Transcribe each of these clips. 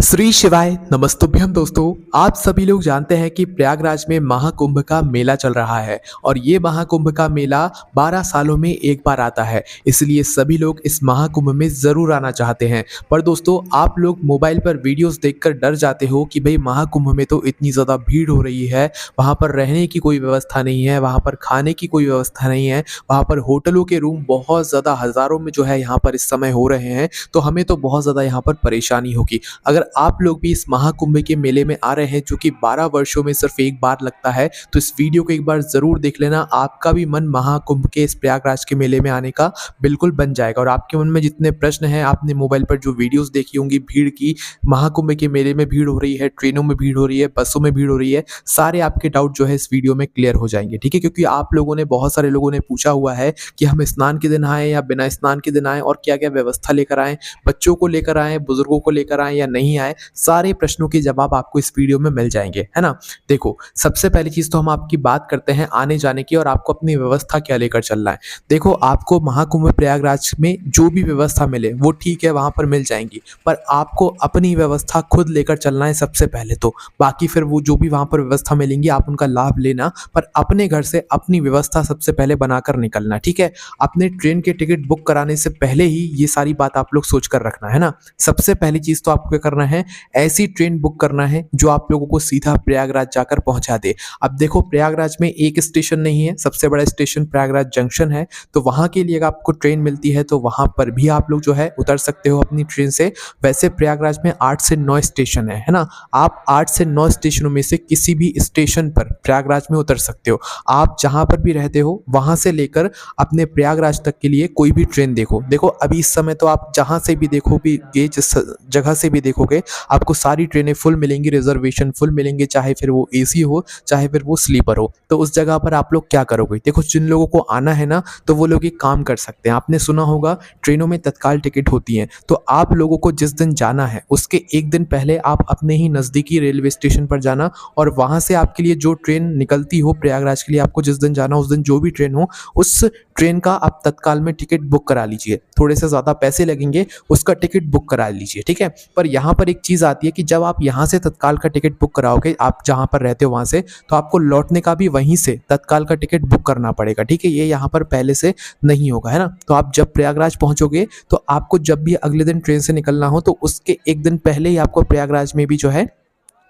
श्री शिवाय नमस्तुभ्यम दोस्तों। आप सभी लोग जानते हैं कि प्रयागराज में महाकुंभ का मेला चल रहा है और ये महाकुंभ का मेला 12 सालों में एक बार आता है, इसलिए सभी लोग इस महाकुंभ में ज़रूर आना चाहते हैं। पर दोस्तों, आप लोग मोबाइल पर वीडियोस देखकर डर जाते हो कि भाई महाकुंभ में तो इतनी ज़्यादा भीड़ हो रही है, वहाँ पर रहने की कोई व्यवस्था नहीं है, वहाँ पर खाने की कोई व्यवस्था नहीं है, वहाँ पर होटलों के रूम बहुत ज़्यादा हज़ारों में जो है यहाँ पर इस समय हो रहे हैं, तो हमें तो बहुत ज़्यादा यहाँ पर परेशानी होगी। अगर आप लोग भी इस महाकुंभ के मेले में आ रहे हैं जो कि 12 वर्षों में सिर्फ एक बार लगता है, तो इस वीडियो को एक बार ज़रूर देख लेना। आपका भी मन महाकुंभ के इस प्रयागराज के मेले में आने का बिल्कुल बन जाएगा और आपके मन में जितने प्रश्न हैं, आपने मोबाइल पर जो वीडियोस देखी होंगी भीड़ की, महाकुंभ के मेले में भीड़ हो रही है, ट्रेनों में भीड़ हो रही है, बसों में भीड़ हो रही है, सारे आपके डाउट जो है इस वीडियो में क्लियर हो जाएंगे। ठीक है, क्योंकि आप लोगों ने, बहुत सारे लोगों ने पूछा हुआ है कि हम स्नान के दिन आए या बिना स्नान के दिन आए और क्या क्या व्यवस्था लेकर आएँ, बच्चों को लेकर आएँ, बुजुर्गों को लेकर आएँ या नहीं आए, सारे प्रश्नों के जवाब आपको इस वीडियो में मिल जाएंगे, है ना। देखो, सबसे पहली चीज तो हम आपकी बात करते हैं आने जाने की और आपको अपनी व्यवस्था क्या लेकर चलना है। देखो, आपको महाकुंभ प्रयागराज में जो भी व्यवस्था मिले वो ठीक है, वहां पर मिल जाएंगी, पर आपको अपनी व्यवस्था खुद लेकर चलना है सबसे पहले तो। बाकी फिर वो जो भी वहां पर व्यवस्था मिलेंगी आप उनका लाभ लेना, पर अपने घर से अपनी व्यवस्था सबसे पहले बनाकर निकलना। ठीक है, अपने ट्रेन के टिकट बुक कराने से पहले ही ये सारी बात आप लोग सोच कर रखना, है ना। सबसे पहली चीज तो आपको क्या करना है, ऐसी ट्रेन बुक करना है जो आप लोगों को सीधा प्रयागराज जाकर पहुंचा दे। अब देखो, प्रयागराज में एक स्टेशन नहीं है, सबसे बड़ा स्टेशन प्रयागराज जंक्शन है, तो वहां के लिए अगर आपको ट्रेन मिलती है तो वहां पर भी आप लोग जो है उतर सकते हो अपनी ट्रेन से। वैसे प्रयागराज में 8 से 9 स्टेशन है ना। आप 8 से 9 स्टेशनों में से किसी भी स्टेशन पर प्रयागराज में उतर सकते हो। आप जहां पर भी रहते हो वहां से लेकर अपने प्रयागराज तक के लिए कोई भी ट्रेन देखो अभी इस समय तो आप जहां से भी देखोगे, जिस जगह से भी देखोगे, आपको सारी ट्रेनें फुल मिलेंगी, रिजर्वेशन फुल मिलेंगे, चाहे फिर वो एसी हो चाहे फिर वो स्लीपर हो। तो उस जगह पर आप लोग क्या करोगे, देखो जिन लोगों को आना है ना, तो वो लोग एक काम कर सकते हैं। आपने सुना होगा ट्रेनों में तत्काल टिकट होती हैं, तो आप लोगों को जिस दिन जाना है उसके एक दिन पहले आप अपने ही नज़दीकी रेलवे स्टेशन पर जाना और वहाँ से आपके लिए जो ट्रेन निकलती हो प्रयागराज के लिए, आपको जिस दिन जाना उस दिन जो भी ट्रेन हो, उस ट्रेन का आप तत्काल में टिकट बुक करा लीजिए। थोड़े से ज़्यादा पैसे लगेंगे, उसका टिकट बुक करा लीजिए। ठीक है, पर यहाँ पर एक चीज़ आती है कि जब आप यहाँ से तत्काल का टिकट बुक कराओगे, आप जहाँ पर रहते हो वहाँ से, तो आपको लौटने का भी वहीं से तत्काल का टिकट बुक करना पड़ेगा। ठीक है, ये यहाँ पर पहले से नहीं होगा, है ना। तो आप जब प्रयागराज पहुँचोगे तो आपको जब भी अगले दिन ट्रेन से निकलना हो तो उसके एक दिन पहले ही आपको प्रयागराज में भी जो है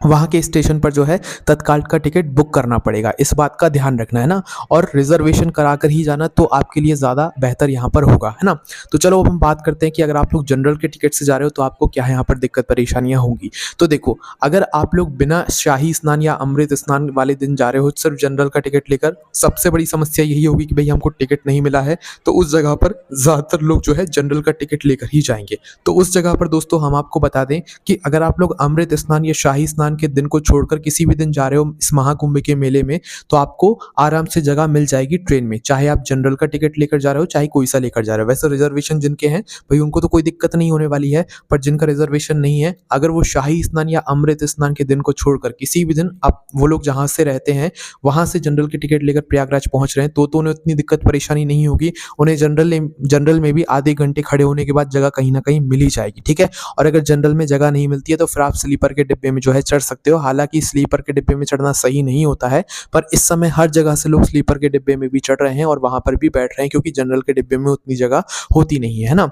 वहाँ के स्टेशन पर जो है तत्काल का टिकट बुक करना पड़ेगा। इस बात का ध्यान रखना, है ना, और रिजर्वेशन कराकर ही जाना तो आपके लिए ज़्यादा बेहतर यहाँ पर होगा, है ना। तो चलो अब हम बात करते हैं कि अगर आप लोग जनरल के टिकट से जा रहे हो तो आपको क्या यहाँ पर दिक्कत परेशानियाँ होंगी। तो देखो, अगर आप लोग बिना शाही स्नान या अमृत स्नान वाले दिन जा रहे हो सिर्फ जनरल का टिकट लेकर, सबसे बड़ी समस्या यही होगी कि भाई हमको टिकट नहीं मिला है, तो उस जगह पर ज़्यादातर लोग जो है जनरल का टिकट लेकर ही जाएंगे। तो उस जगह पर दोस्तों हम आपको बता दें कि अगर आप लोग अमृत स्नान या शाही स्नान के दिन को छोड़कर किसी भी दिन जा रहे हो इस महाकुंभ के मेले में, तो आपको आराम से जगह मिल जाएगी ट्रेन में, चाहे आप जनरल का टिकट लेकर जा रहे हो चाहे कोई सा लेकर जा रहे हो। वैसे रिजर्वेशन जिनके हैं भाई उनको तो कोई दिक्कत नहीं होने वाली है, पर जिनका रिजर्वेशन नहीं है, अगर वो शाही स्नान या अमृत स्नान के दिन को छोड़कर किसी भी दिन आप, वो लोग जहाँ से रहते हैं वहां से जनरल के टिकट लेकर प्रयागराज पहुंच रहे हैं, तो उन्हें इतनी दिक्कत परेशानी नहीं होगी। उन्हें जनरल में भी आधे घंटे खड़े होने के बाद जगह कहीं ना कहीं मिल ही जाएगी। ठीक है, और अगर जनरल में जगह नहीं मिलती है तो फिर आप स्लीपर के डिब्बे में जो है चढ़ सकते हो। हालांकि स्लीपर के डिब्बे में चढ़ना सही नहीं होता है, पर इस समय हर जगह से लोग स्लीपर के डिब्बे में भी चढ़ रहे हैं और वहां पर भी बैठ रहे हैं, क्योंकि जनरल के डिब्बे में उतनी जगह होती नहीं है ना।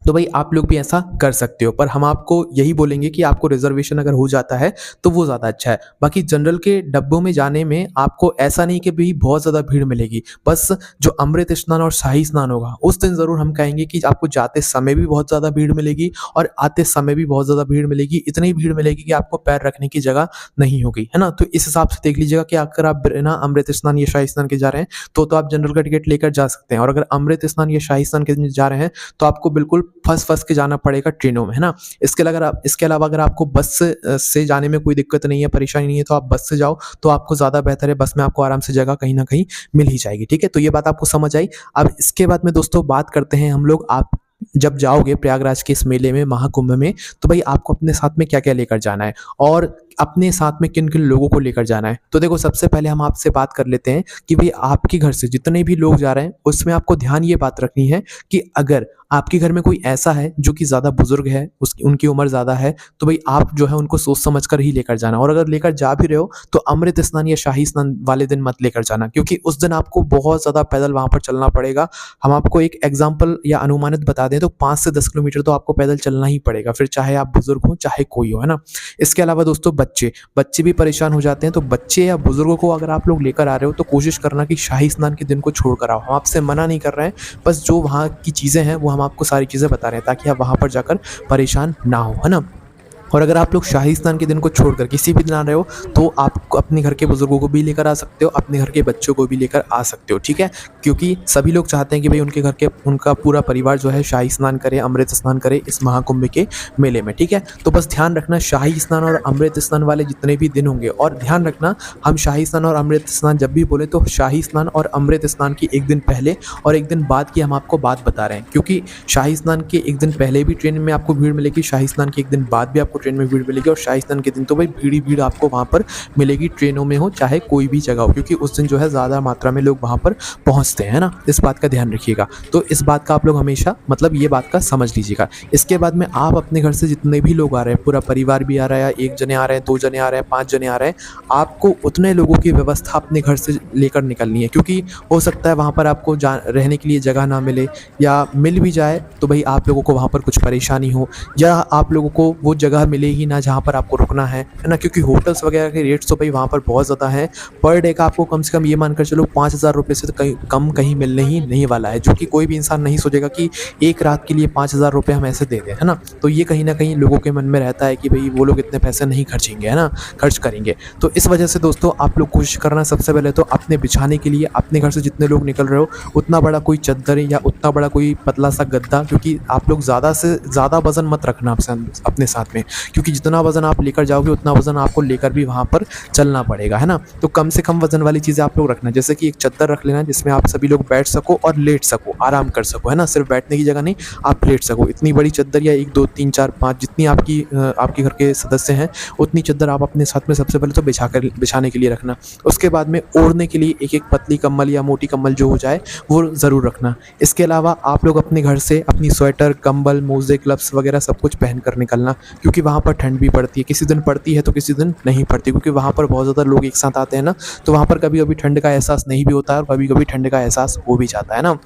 तो भाई आप लोग भी ऐसा कर सकते हो, पर हम आपको यही बोलेंगे कि आपको रिजर्वेशन अगर हो जाता है तो वो ज़्यादा अच्छा है। बाकी जनरल के डब्बों में जाने में आपको ऐसा नहीं कि भाई बहुत ज़्यादा भीड़ मिलेगी, बस जो अमृत स्नान और शाही स्नान होगा उस दिन ज़रूर हम कहेंगे कि आपको जाते समय भी बहुत ज़्यादा भीड़ मिलेगी और आते समय भी बहुत ज़्यादा भीड़ मिलेगी। इतनी भीड़ मिलेगी कि आपको पैर रखने की जगह नहीं होगी, है ना। तो इस हिसाब से देख लीजिएगा कि अगर आप बिना अमृत स्नान या शाही स्नान के जा रहे हैं तो आप जनरल का टिकट लेकर जा सकते हैं, और अगर अमृत स्नान या शाही स्नान के दिन जा रहे हैं तो आपको बिल्कुल फंस के जाना पड़ेगा ट्रेनों में, है ना। इसके अलावा अगर आपको बस से जाने में कोई दिक्कत नहीं है, परेशानी नहीं है, तो आप बस से जाओ तो आपको ज़्यादा बेहतर है। बस में आपको आराम से जगह कहीं ना कहीं मिल ही जाएगी। ठीक है, तो ये बात आपको समझ आई। अब इसके बाद में दोस्तों बात करते हैं हम लोग, आप जब जाओगे प्रयागराज के इस मेले में, महाकुंभ में, तो भाई आपको अपने साथ में क्या क्या लेकर जाना है और अपने साथ में किन किन लोगों को लेकर जाना है। तो देखो, सबसे पहले हम आपसे बात कर लेते हैं कि भाई आपके घर से जितने भी लोग जा रहे हैं उसमें आपको ध्यान ये बात रखनी है कि अगर आपके घर में कोई ऐसा है जो कि ज़्यादा बुजुर्ग है, उसकी उनकी उम्र ज़्यादा है, तो भाई आप जो है उनको सोच समझ कर ही लेकर जाना। और अगर लेकर जा भी रहे हो तो अमृत स्नान या शाही स्नान वाले दिन मत लेकर जाना, क्योंकि उस दिन आपको बहुत ज़्यादा पैदल वहाँ पर चलना पड़ेगा। हम आपको एक एग्जाम्पल या अनुमानित बता दें तो 5 से 10 किलोमीटर तो आपको पैदल चलना ही पड़ेगा, फिर चाहे आप बुजुर्ग हो चाहे कोई हो, है ना। इसके अलावा दोस्तों बच्चे बच्चे भी परेशान हो जाते हैं, तो बच्चे या बुजुर्गों को अगर आप लोग लेकर आ रहे हो तो कोशिश करना कि शाही स्नान के दिन को छोड़कर आओ। हम आपसे मना नहीं कर रहे हैं, बस जो वहाँ की चीज़ें हैं वो हम आपको सारी चीज़ें बता रहे हैं ताकि आप वहाँ पर जाकर परेशान ना हो, है ना। और अगर आप लोग शाही स्नान के दिन को छोड़कर किसी भी दिन आ रहे हो तो आप अपने घर के बुजुर्गों को भी लेकर आ सकते हो, अपने घर के बच्चों को भी लेकर आ सकते हो, ठीक है। क्योंकि सभी लोग चाहते हैं कि भाई उनके घर के उनका पूरा परिवार जो है शाही स्नान करे, अमृत स्नान करे इस महाकुंभ के मेले में, ठीक है। तो बस ध्यान रखना शाही स्नान और अमृत स्नान वाले जितने भी दिन होंगे, और ध्यान रखना हम शाही स्नान और अमृत स्नान जब भी बोले तो शाही स्नान और अमृत स्नान की एक दिन पहले और एक दिन बाद की हम आपको बात बता रहे हैं, क्योंकि शाही स्नान के एक दिन पहले भी ट्रेन में आपको भीड़ मिलेगी, शाही स्नान के एक दिन बाद भी आपको ट्रेन में भीड़ मिलेगी, और शाही स्नान के दिन तो भाई भीड़ ही भीड़ आपको वहाँ पर मिलेगी, ट्रेनों में हो चाहे कोई भी जगह हो, क्योंकि उस दिन जो है ज़्यादा मात्रा में लोग वहाँ पर पहुँचते हैं ना। इस बात का ध्यान रखिएगा। तो इस बात का आप लोग हमेशा मतलब ये बात का समझ लीजिएगा। इसके बाद में आप अपने घर से जितने भी लोग आ रहे हैं, पूरा परिवार भी आ रहा है, एक जने आ रहे हैं, 2 जने आ रहे हैं, 5 जने आ रहे हैं, आपको उतने लोगों की व्यवस्था अपने घर से लेकर निकलनी है, क्योंकि हो सकता है वहाँ पर आपको रहने के लिए जगह ना मिले, या मिल भी जाए तो भाई आप लोगों को वहाँ पर कुछ परेशानी हो, या आप लोगों को वो जगह मिले ही ना जहाँ पर आपको रुकना है ना। क्योंकि होटल्स वगैरह के रेट्स तो भाई वहाँ पर बहुत ज़्यादा हैं। पर डे का आपको कम से कम ये मानकर चलो 5,000 रुपये से तो कहीं कम कहीं मिलने ही नहीं वाला है, जो कि कोई भी इंसान नहीं सोचेगा कि एक रात के लिए 5,000 रुपये हम ऐसे दे दें, है ना। तो ये कहीं ना कहीं लोगों के मन में रहता है कि भाई वो लोग इतने पैसे नहीं खर्चेंगे, है ना, खर्च करेंगे। तो इस वजह से दोस्तों आप लोग कोशिश करना सबसे पहले तो अपने बिछाने के लिए अपने घर से जितने लोग निकल रहे हो उतना बड़ा कोई चद्दर या उतना बड़ा कोई पतला सा गद्दा, क्योंकि आप लोग ज़्यादा से ज़्यादा वजन मत रखना अपने साथ में, क्योंकि जितना वजन आप लेकर जाओगे उतना वजन आपको लेकर भी वहाँ पर चलना पड़ेगा, है ना। तो कम से कम वजन वाली चीज़ें आप लोग रखना, जैसे कि एक चद्दर रख लेना जिसमें आप सभी लोग बैठ सको और लेट सको, आराम कर सको, है ना। सिर्फ बैठने की जगह नहीं, आप लेट सको। इतनी बड़ी चद्दर या 1 2 3 4 5 जितनी आपके घर के सदस्य हैं उतनी चद्दर आप अपने साथ में सबसे पहले तो बिछाने के लिए रखना। उसके बाद में ओढ़ने के लिए एक पतली कम्बल या मोटी कम्बल जो हो जाए वो ज़रूर रखना। इसके अलावा आप लोग अपने घर से अपनी स्वेटर, कंबल, मोजे, ग्लव्स वगैरह सब कुछ पहन कर निकलना, क्योंकि वहाँ पर ठंड भी पड़ती है। किसी दिन पड़ती है तो किसी दिन नहीं पड़ती, क्योंकि वहाँ पर बहुत ज़्यादा लोग एक साथ आते हैं ना, तो वहाँ पर कभी कभी ठंड का एहसास नहीं भी होता है और कभी कभी ठंड का एहसास हो भी जाता है ना।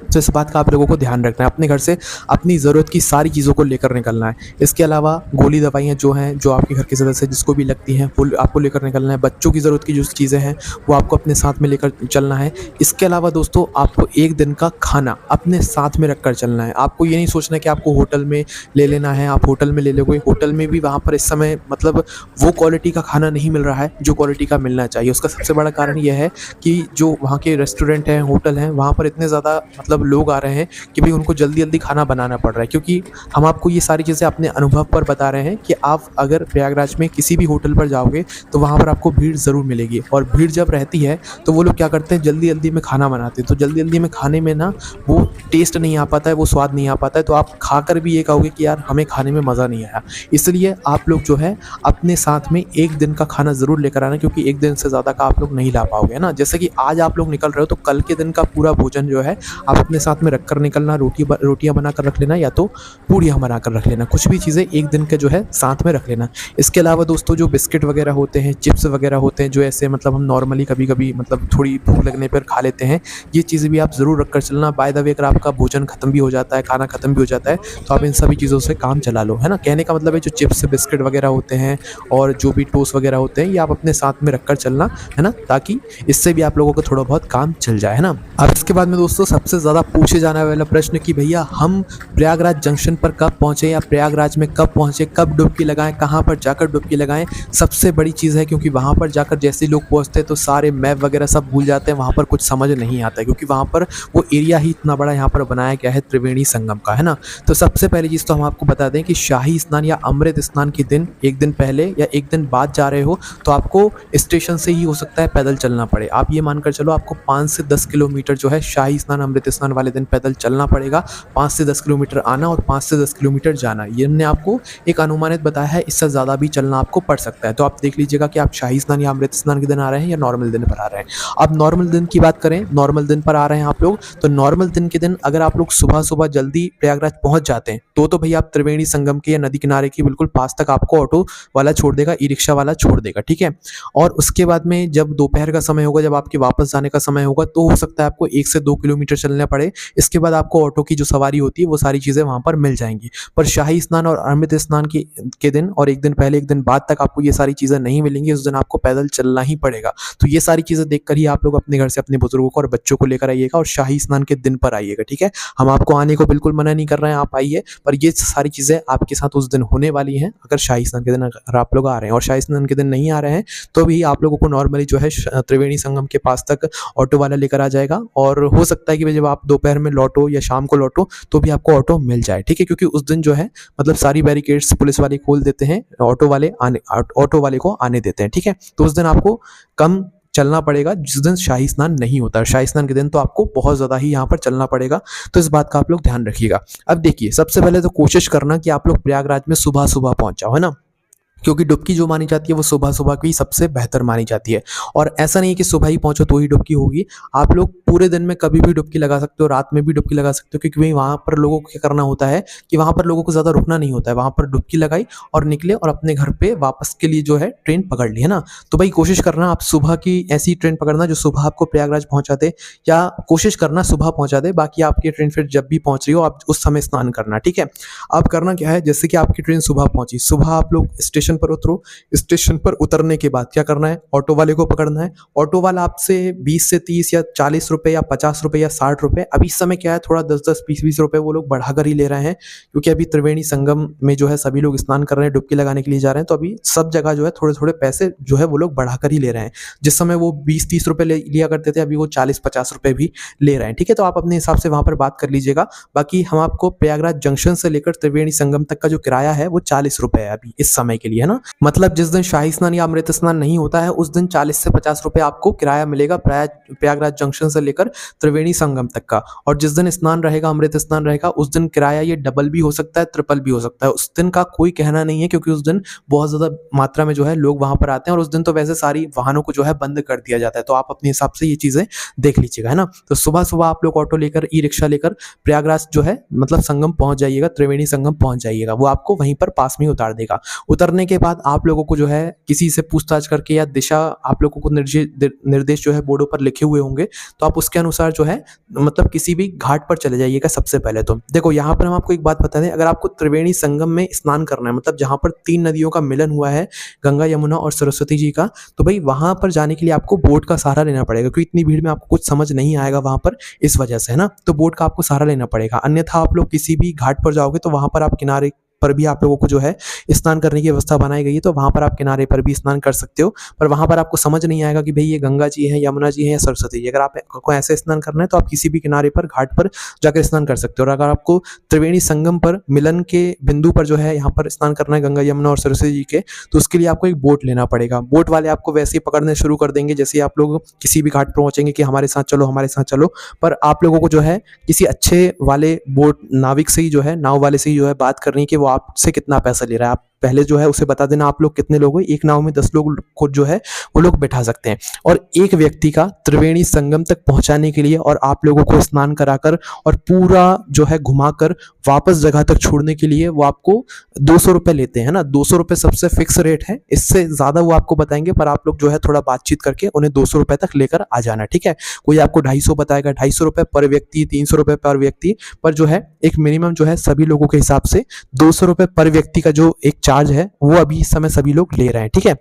तो इस बात का आप लोगों को ध्यान रखना है, अपने घर से अपनी ज़रूरत की सारी चीज़ों को लेकर निकलना है। इसके अलावा गोली दवाइयाँ जो हैं, जो आपके घर के सदस्य जिसको भी लगती हैं वो आपको लेकर निकलना है। बच्चों की ज़रूरत की जो चीज़ें हैं वो आपको अपने साथ में लेकर चलना है। इसके अलावा दोस्तों आपको एक दिन का खाना अपने साथ में रख कर चलना है। आपको ये नहीं सोचना कि आपको होटल में ले लेना है, आप होटल में ले लोगे। होटल में भी वहाँ पर इस समय मतलब वो क्वालिटी का खाना नहीं मिल रहा है जो क्वालिटी का मिलना चाहिए। उसका सबसे बड़ा कारण यह है कि जो वहाँ के रेस्टोरेंट हैं, होटल हैं, वहाँ पर इतने ज़्यादा मतलब लोग आ रहे हैं कि भाई उनको जल्दी जल्दी खाना बनाना पड़ रहा है। क्योंकि हम आपको ये सारी चीज़ें अपने अनुभव पर बता रहे हैं कि आप अगर प्रयागराज में किसी भी होटल पर जाओगे तो वहाँ पर आपको भीड़ ज़रूर मिलेगी, और भीड़ जब रहती है तो वो लोग क्या करते हैं, जल्दी जल्दी में खाना बनाते हैं। तो जल्दी जल्दी में खाने में ना वो टेस्ट नहीं आ पाता है, वो स्वाद नहीं आ पाता है, तो आप खाकर भी ये कहोगे कि यार हमें खाने में मज़ा नहीं आया। इसलिए आप लोग जो है अपने साथ में एक दिन का खाना ज़रूर लेकर आना, क्योंकि एक दिन से ज़्यादा का आप लोग नहीं ला पाओगे ना। जैसे कि आज आप लोग निकल रहे हो तो कल के दिन का पूरा भोजन जो है आप अपने साथ में रख कर निकलना। रोटियां बनाकर रख लेना या तो पूड़ियाँ बनाकर रख लेना, कुछ भी चीज़ें एक दिन के जो है साथ में रख लेना। इसके अलावा दोस्तों जो बिस्किट वगैरह होते हैं, चिप्स वगैरह होते हैं, जो ऐसे मतलब हम नॉर्मली कभी कभी मतलब थोड़ी भूख लगने पर खा लेते हैं, ये चीज़ें भी आप ज़रूर रख कर चलना। बाय द वे अगर आपका भोजन खत्म भी हो जाता है, खाना खत्म भी हो जाता है, तो आप इन सभी चीज़ों से काम चला लो, है ना। कहने का मतलब है जो चिप्स बिस्किट वगैरह होते हैं और जो भी टोस्ट वगैरह होते हैं ये आप अपने साथ में रख कर चलना, है ना, ताकि इससे भी आप लोगों को थोड़ा बहुत काम चल जाए, है ना। अब इसके बाद में दोस्तों सबसे ज़्यादा पूछे जाने वाला प्रश्न कि भैया हम प्रयागराज जंक्शन पर कब पहुँचे, या प्रयागराज में कब पहुँचे, कब डुबकी लगाएं, कहाँ पर जाकर डुबकी लगाएं। सबसे बड़ी चीज़ है, क्योंकि वहाँ पर जाकर जैसे लोग पहुँचते हैं तो सारे मैप वगैरह सब भूल जाते हैं, वहाँ पर कुछ समझ नहीं आता है, क्योंकि वहाँ पर वो एरिया ही इतना बड़ा यहाँ पर बनाया गया है त्रिवेणी संगम का, है ना। तो सबसे पहली चीज़ तो हम आपको बता दें कि शाही स्नान या अमृत स्नान के दिन एक दिन पहले या एक दिन बाद जा रहे हो तो आपको स्टेशन से ही हो सकता है पैदल चलना पड़े। आप ये मानकर चलो आपको 5 से 10 किलोमीटर जो है शाही स्नान अमृत स्नान वाले दिन पैदल चलना पड़ेगा, 5 से 10 किलोमीटर आना और 5 से 10 किलोमीटर जाना। ये हमने आपको एक अनुमानित बताया है, इससे ज़्यादा भी चलना आपको पड़ सकता है। तो आप देख लीजिएगा कि आप शाही स्नान या अमृत स्नान के दिन आ रहे हैं या नॉर्मल दिन पर आ रहे हैं। अब नॉर्मल दिन की बात करें, नॉर्मल दिन पर आ रहे हैं आप लोग, तो नॉर्मल दिन के दिन अगर आप लोग सुबह-सुबह जल्दी प्रयागराज पहुँच जाते हैं, तो भैया आप त्रिवेणी संगम के या नदी किनारे के बिल्कुल पास तक आपको ऑटो वाला छोड़ देगा, ई-रिक्शा वाला छोड़ देगा, ठीक है? और उसके बाद में जब दोपहर का समय होगा, जब आपके वापस जाने का समय होगा, तो हो सकता है आपको 1 से 2 किलोमीटर चलना पड़े। इसके बाद आपको ऑटो की जो सवारी होती है, वो सारी चीज़ें वहाँ पर मिल जाएँगी। पर शाही स्नान और अमृत स्नान के दिन और 1 दिन पहले, 1 दिन बाद तक आपको ये सारी चीज़ें नहीं मिलेंगी। उस दिन आपको पैदल चलना ही पड़ेगा। तो ये सारी चीज़ें देखकर ही आप लोग अपने घर से अपने बुजुर्गों को और बच्चों को लेकर आइएगा और शाही स्नान के दिन पर आइएगा, ठीक है? हम आपको आने को बिल्कुल मना नहीं कर रहे हैं, आप आइए, पर ये सारी चीज़ें आपके साथ उस दिन होने वाली हैं, अगर शाही स्नान के दिन अगर आप लोग आ रहे हैं। और शाही स्नान के दिन नहीं आ रहे हैं, तो भी आप लोगों को नॉर्मली जो है त्रिवेणी संगम के पास तक ऑटो वाला लेकर आ जाएगा। और हो सकता है कि जब आप दोपहर में लौटो या शाम को लौटो, तो भी आपको ऑटो मिल जाए, ठीक है? क्योंकि उस दिन जो है मतलब सारी बैरिकेड्स पुलिस वाले खोल देते हैं, ऑटो वाले को आने देते हैं, ठीक है? तो उस दिन आपको कम चलना पड़ेगा, जिस दिन शाही स्नान नहीं होता है। शाही स्नान के दिन तो आपको बहुत ज़्यादा ही यहाँ पर चलना पड़ेगा, तो इस बात का आप लोग ध्यान रखिएगा। अब देखिए, सबसे पहले तो कोशिश करना कि आप लोग प्रयागराज में सुबह-सुबह पहुँच जाओ, है ना? क्योंकि डुबकी जो मानी जाती है वो सुबह-सुबह की सबसे बेहतर मानी जाती है। और ऐसा नहीं है कि सुबह ही पहुँचो तो ही डुबकी होगी, आप लोग पूरे दिन में कभी भी डुबकी लगा सकते हो, रात में भी डुबकी लगा सकते हो, क्योंकि भई वहाँ पर लोगों को क्या करना होता है कि वहाँ पर लोगों को ज़्यादा रुकना नहीं होता है। वहाँ पर डुबकी लगाई और निकले और अपने घर पे वापस के लिए जो है ट्रेन पकड़ ली, है ना? तो भाई कोशिश करना आप सुबह की ऐसी ट्रेन पकड़ना जो सुबह आपको प्रयागराज पहुँचा दे, या कोशिश करना सुबह पहुँचा दे, बाकी आपकी ट्रेन फिर जब भी पहुँच रही हो आप उस समय स्नान करना, ठीक है? अब करना क्या है, जैसे कि आपकी ट्रेन सुबह पहुँची, सुबह आप लोग स्टेशन पर उतरो, स्टेशन पर उतरने के बाद क्या करना है, ऑटो वाले को पकड़ना है। ऑटो वाला आपसे 20 से 30 या 40 रुपए या 50 रुपए या 60 रुपए, अभी इस समय क्या है थोड़ा 10-10, 20-20 रुपए वो लोग बढ़ाकर ही ले रहे हैं, क्योंकि अभी त्रिवेणी संगम में जो है सभी लोग स्नान कर रहे हैं, डुबकी लगाने के लिए जा रहे हैं, तो अभी सब जगह जो है थोड़े-थोड़े पैसे जो है वो लोग बढ़ाकर ही ले रहे हैं। जिस समय वो 20-30 रुपए लिया करते थे, अभी वो 40-50 रुपए भी ले रहे हैं, ठीक है? तो आप अपने हिसाब से वहाँ पर बात कर लीजिएगा। बाकी हम आपको प्रयागराज जंक्शन से लेकर त्रिवेणी संगम तक का जो किराया है वो 40 रुपए है अभी इस समय के लिए, है ना? मतलब जिस दिन शाही स्नान या अमृत स्नान नहीं होता है, उस दिन 40 से 50 रुपए आपको किराया मिलेगा प्रयागराज जंक्शन से लेकर त्रिवेणी संगम तक का। और जिस दिन स्नान रहेगा, अमृत स्नान रहेगा, उस दिन किराया ये डबल भी हो सकता है, ट्रिपल भी हो सकता है। उस दिन का कोई कहना नहीं है, क्योंकि उस दिन बहुत ज़्यादा मात्रा में जो है लोग वहाँ पर आते हैं, और उस दिन तो वैसे सारी वाहनों को जो है बंद कर दिया जाता है। तो आप अपने हिसाब से ये चीज़ें देख लीजिएगा, है ना? तो सुबह-सुबह आप लोग ऑटो लेकर, ई-रिक्शा लेकर प्रयागराज जो है मतलब संगम पहुँच जाइएगा, त्रिवेणी संगम पहुँच जाइएगा। वो आपको वहीं पर पास में ही उतार देगा। उतरने के बाद आप लोगों को जो है किसी से पूछताछ करके, या दिशा आप लोगों को निर्देश जो है बोर्डों पर लिखे हुए होंगे, तो आप उसके अनुसार जो है मतलब किसी भी घाट पर चले जाइएगा। सबसे पहले तो देखो, यहाँ पर हम आपको एक बात बता दें, अगर आपको त्रिवेणी संगम में स्नान करना है, मतलब जहाँ पर 3 नदियों का मिलन हुआ है, गंगा, यमुना और सरस्वती जी का, तो भाई वहाँ पर जाने के लिए आपको बोट का सहारा लेना पड़ेगा, क्योंकि इतनी भीड़ में आपको कुछ समझ नहीं आएगा वहाँ पर, इस वजह से, है ना? तो बोट का आपको सहारा लेना पड़ेगा। अन्यथा आप लोग किसी भी घाट पर जाओगे तो वहाँ पर आप किनारे पर भी आप लोगों को जो है स्नान करने की व्यवस्था बनाई गई है, तो वहाँ पर आप किनारे पर भी स्नान कर सकते हो। पर वहाँ पर आपको समझ नहीं आएगा कि भाई ये गंगा जी है, यमुना जी है या सरस्वती जी। अगर आपको ऐसे स्नान करना है तो आप किसी भी किनारे पर, घाट पर जाकर स्नान कर सकते हो। और अगर आपको त्रिवेणी संगम पर मिलन के बिंदु पर जो है यहाँ पर स्नान करना है, गंगा, यमुना और सरस्वती जी के, तो उसके लिए आपको एक बोट लेना पड़ेगा। बोट वाले आपको वैसे ही पकड़ने शुरू कर देंगे जैसे ही आप लोग किसी भी घाट पर पहुँचेंगे कि हमारे साथ चलो, हमारे साथ चलो। पर आप लोगों को जो है किसी अच्छे वाले बोट नाविक से ही जो है, नाव वाले से ही जो है बात करनी है कि वो आपसे कितना पैसा ले रहा है। आप पहले जो है उसे बता देना आप लोग कितने लोग हो। एक नाव में 10 लोग को जो है वो लोग बैठा सकते हैं, और एक व्यक्ति का त्रिवेणी संगम तक पहुंचाने के लिए और आप लोगों को स्नान कराकर और पूरा जो है घुमाकर वापस जगह तक छोड़ने के लिए वो आपको 200 रुपये लेते हैं ना। 200 रुपये सबसे फिक्स रेट है, इससे ज़्यादा वो आपको बताएंगे, पर आप लोग जो है थोड़ा बातचीत करके उन्हें 200 रुपये तक लेकर आ जाना, ठीक है? कोई आपको 250 बताएगा, 250 रुपये पर व्यक्ति, 300 रुपये पर व्यक्ति, पर जो है एक मिनिमम जो है सभी लोगों के हिसाब से 200 रुपये पर व्यक्ति का जो एक चार्ज है वो अभी इस समय सभी लोग ले रहे हैं, ठीक है?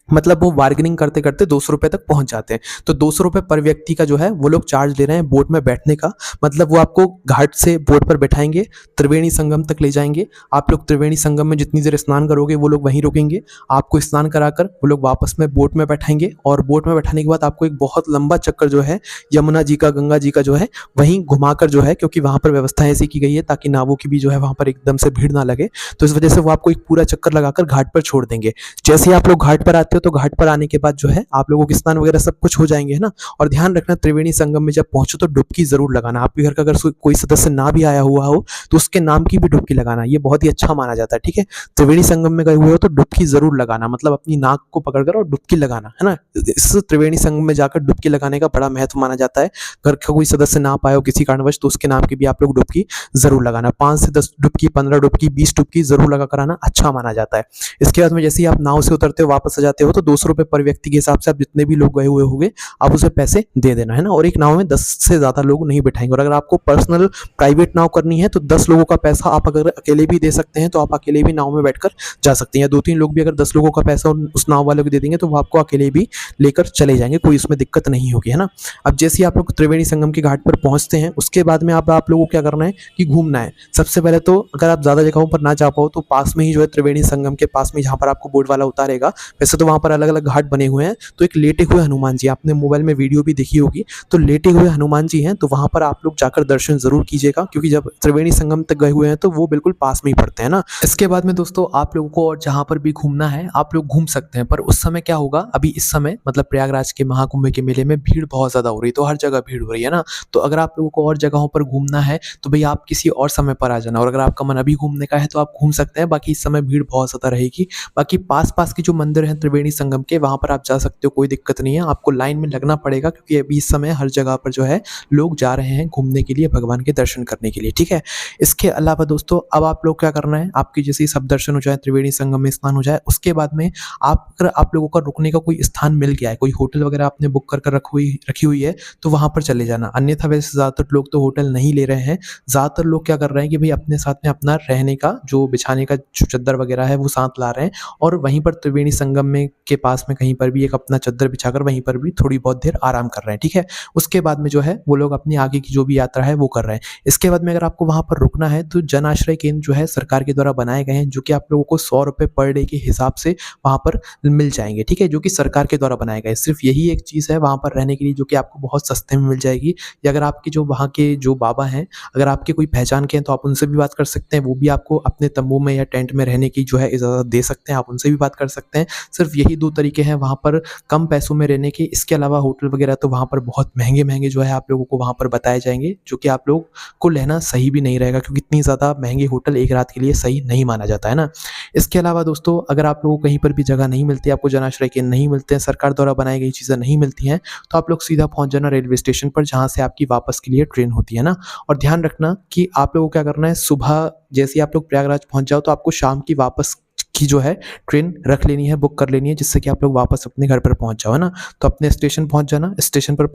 मतलब वो बार्गेनिंग करते करते 200 रुपये तक पहुंच जाते हैं। तो 200 रुपये पर व्यक्ति का जो है वो लोग चार्ज ले रहे हैं बोट में बैठने का। मतलब वो आपको घाट से बोट पर बैठाएंगे, त्रिवेणी संगम तक ले जाएंगे। आप लोग त्रिवेणी संगम में जितनी देर स्नान करोगे वो लोग वहीं रुकेंगे, आपको स्नान कराकर वो लोग वापस में बोट में बैठाएंगे, और बोट में बैठाने के बाद आपको एक बहुत लंबा चक्कर जो है यमुना जी का, गंगा जी का जो है वहीं घुमाकर जो है, क्योंकि वहाँ पर व्यवस्था ऐसी की गई है ताकि नावों की भी जो है वहाँ पर एकदम से भीड़ ना लगे, तो इस वजह से वो आपको एक पूरा चक्कर लगाकर घाट पर छोड़ देंगे। जैसे ही आप लोग घाट पर आते हो तो घाट पर आने के बाद जो है आप लोगों के स्नान वगैरह सब कुछ हो जाएंगे, है ना। और ध्यान रखना त्रिवेणी संगम में जब पहुंचो तो डुबकी जरूर लगाना। आपके घर का अगर कोई सदस्य ना भी आया हुआ हो तो उसके नाम की भी डुबकी लगाना, ये बहुत ही अच्छा माना जाता है, ठीक है। त्रिवेणी संगम में गए हुए हो तो डुबकी जरूर लगाना, मतलब अपनी नाक को पकड़कर और डुबकी लगाना, है ना। इस त्रिवेणी संगम में जाकर डुबकी लगाने का बड़ा महत्व माना जाता है। घर का कोई सदस्य ना पाए हो किसी कारणवश तो उसके नाम की भी आप लोग डुबकी जरूर लगाना। 5 से 10 डुबकी, 15 डुबकी, 20 डुबकी जरूर लगा कर आना, अच्छा माना जाता है। इसके बाद में जैसे ही आप नाव से उतरते हो वापस आ जाते हो तो 200 रुपये पर व्यक्ति के हिसाब से आप जितने भी लोग गए हुए होंगे आप उसे पैसे दे देना, है ना। और एक नाव में 10 से ज्यादा लोग नहीं बिठाएंगे। और अगर आपको पर्सनल प्राइवेट नाव करनी है तो 10 लोगों का पैसा आप अगर अकेले भी दे सकते हैं तो आप अकेले भी नाव में बैठकर जा सकते हैं, या 2-3 लोग भी अगर 10 लोगों का पैसा उस नाव वाले को दे देंगे तो वो आपको अकेले भी लेकर चले जाएंगे, कोई उसमें दिक्कत नहीं होगी, है ना। अब जैसे ही आप लोग त्रिवेणी संगम के घाट पर पहुंचते हैं उसके बाद में आप लोगों को क्या करना है कि घूमना है। सबसे पहले तो अगर आप ज्यादा जगहों पर ना जा पाओ तो पास में ही जो है त्रिवेणी संगम के पास में जहाँ पर आपको बोर्ड वाला उतारेगा, वैसे तो वहां पर अलग अलग घाट बने हुए हैं, तो एक लेटे हुए हनुमान जी, आपने मोबाइल में वीडियो भी देखी होगी, तो लेटे हुए हनुमान जी हैं, तो वहां पर आप लोग जाकर दर्शन जरूर कीजिएगा, क्योंकि जब त्रिवेणी संगम तक गए हुए हैं तो वो बिल्कुल पास में ही पड़ते हैं ना। इसके बाद में दोस्तों आप लोगों को और जहां पर भी घूमना है आप लोग घूम सकते हैं, पर उस समय क्या होगा, अभी इस समय मतलब प्रयागराज के महाकुंभ के मेले में भीड़ बहुत ज्यादा हो रही है, तो हर जगह भीड़ हो रही है ना। तो अगर आप लोगों को और जगहों पर घूमना है तो भाई आप किसी और समय पर आ जाना, और अगर आपका मन अभी घूमने का है तो आप घूम सकते हैं, बाकी इस समय भीड़ बहुत ज्यादा रहेगी। बाकी पास पास के जो मंदिर हैं त्रिवेणी संगम के वहां पर आप जा सकते हो, कोई दिक्कत नहीं है। आपको लाइन में लगना पड़ेगा क्योंकि अभी इस समय हर जगह पर जो है लोग जा रहे हैं घूमने के लिए, भगवान के दर्शन करने के लिए, ठीक है। इसके अलावा दोस्तों अब आप लोग क्या करना है, आपकी जैसे ही सब दर्शन हो जाए, त्रिवेणी संगम में स्नान हो जाए, उसके बाद में अगर आप लोगों का रुकने का कोई स्थान मिल गया है, कोई होटल वगैरह आपने बुक कर रखी हुई है तो वहां पर चले जाना। अन्यथा वैसे ज्यादातर लोग तो होटल नहीं ले रहे हैं, ज्यादातर लोग क्या कर रहे हैं कि भाई अपने साथ में अपना रहने का जो बिछाने का जो चद्दर वगैरह है वो साथ ला रहे हैं, और वहीं पर त्रिवेणी संगम में के पास में कहीं पर भी एक अपना चद्दर बिछाकर वहीं पर भी थोड़ी बहुत देर आराम कर रहे हैं, ठीक है। उसके बाद में जो है वो लोग अपनी आगे की जो भी यात्रा है वो कर रहे हैं। इसके बाद में अगर आपको वहां पर रुकना है तो जन आश्रय केंद्र जो है सरकार के द्वारा बनाए गए हैं, जो कि आप लोगों को 100 रुपये पर डे के हिसाब से वहां पर मिल जाएंगे, ठीक है, जो कि सरकार के द्वारा बनाए गए। सिर्फ यही एक चीज है वहां पर रहने के लिए जो कि आपको बहुत सस्ते में मिल जाएगी, या अगर आपके जो वहाँ के जो बाबा हैं अगर आपके कोई पहचान के हैं तो आप उनसे भी बात कर सकते हैं, वो भी आपको अपने तंबू में या टेंट में रहने की जो है इजाजत दे सकते हैं, आप उनसे भी बात कर सकते हैं। सिर्फ यही 2 तरीके हैं वहाँ पर कम पैसों में रहने के। इसके अलावा होटल वगैरह तो वहाँ पर बहुत महंगे महंगे जो है आप लोगों को वहाँ पर बताए जाएंगे, जो कि आप लोग को लेना सही भी नहीं रहेगा, क्योंकि इतनी ज़्यादा महंगे होटल एक रात के लिए सही नहीं माना जाता है ना। इसके अलावा दोस्तों अगर आप लोगों को कहीं पर भी जगह नहीं मिलती, आपको जन आश्रय केंद्र नहीं मिलते हैं, सरकार द्वारा बनाई गई चीज़ें नहीं मिलती हैं, तो आप लोग सीधा पहुँच जाना रेलवे स्टेशन पर, जहाँ से आपकी वापस के लिए ट्रेन होती है ना। और ध्यान रखना कि आप लोगों को क्या करना है, सुबह जैसे ही आप लोग प्रयागराज पहुंच जाओ तो आपको शाम की वापस की जो है ट्रेन रख लेनी है, बुक कर लेनी है, जिससे कि आप लोग वापस अपने घर पर पहुंच जाओ, है ना। तो अपने स्टेशन पहुंच जाना, स्टेशन पर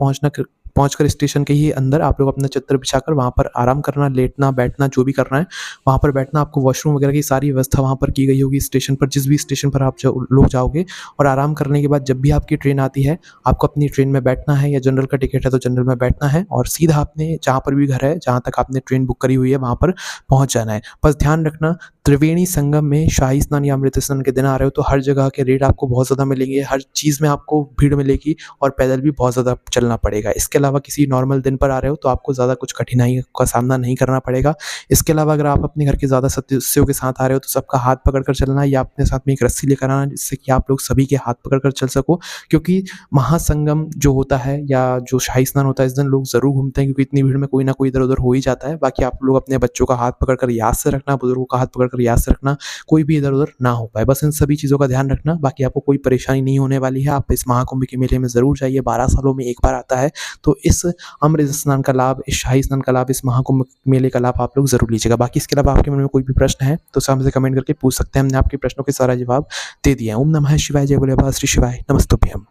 पहुंचकर स्टेशन के ही अंदर आप लोग अपना चद्दर बिछाकर वहां पर आराम करना, लेटना बैठना जो भी करना है वहां पर बैठना। आपको वॉशरूम वगैरह की सारी व्यवस्था वहां पर की गई होगी स्टेशन पर, जिस भी स्टेशन पर आप लोग जाओगे। और आराम करने के बाद जब भी आपकी ट्रेन आती है आपको अपनी ट्रेन में बैठना है, या जनरल का टिकट है तो जनरल में बैठना है, और सीधा आपने जहाँ पर भी घर है जहाँ तक आपने ट्रेन बुक करी हुई है वहां पर पहुंच जाना है। बस ध्यान रखना त्रिवेणी संगम में शाही स्नान या अमृत स्नान के दिन आ रहे हो तो हर जगह के रेट आपको बहुत ज़्यादा मिलेंगे, हर चीज़ में आपको भीड़ मिलेगी, और पैदल भी बहुत ज़्यादा चलना पड़ेगा। इसके अलावा किसी नॉर्मल दिन पर आ रहे हो तो आपको ज़्यादा कुछ कठिनाई का सामना नहीं करना पड़ेगा। इसके अलावा अगर आप अपने घर के ज़्यादा सदस्यों के साथ आ रहे हो तो सबका हाथ पकड़ कर चलना, या अपने साथ में एक रस्सी लेकर आना, जिससे कि आप लोग सभी के हाथ पकड़ कर चल सको, क्योंकि महासंगम जो होता है या जो शाही स्नान होता है इस दिन लोग ज़रूर घूमते हैं, क्योंकि इतनी भीड़ में कोई ना कोई इधर उधर हो ही जाता है। बाकी आप लोग अपने बच्चों का हाथ पकड़ कर याद से रखना, बुजुर्गों का हाथ पकड़ कर याद से रखना, कोई भी इधर उधर ना हो पाए, बस इन सभी चीज़ों का ध्यान रखना। बाकी आपको कोई परेशानी नहीं होने वाली है। आप इस महाकुंभ के मेले में ज़रूर जाइए, 12 सालों में एक बार आता है, तो इस अमृत स्नान का लाभ, इस शाही स्नान का लाभ, इस महाकुंभ मेले का लाभ आप लोग जरूर लीजिएगा। बाकी इसके अलावा आपके मन में कोई भी प्रश्न है तो हमसे कमेंट करके पूछ सकते हैं, हमने आपके प्रश्नों के सारा जवाब दे दिया। ओम नमः शिवाय, जय भोले बाबा श्री शिवाय, नमस्तुभ्यम।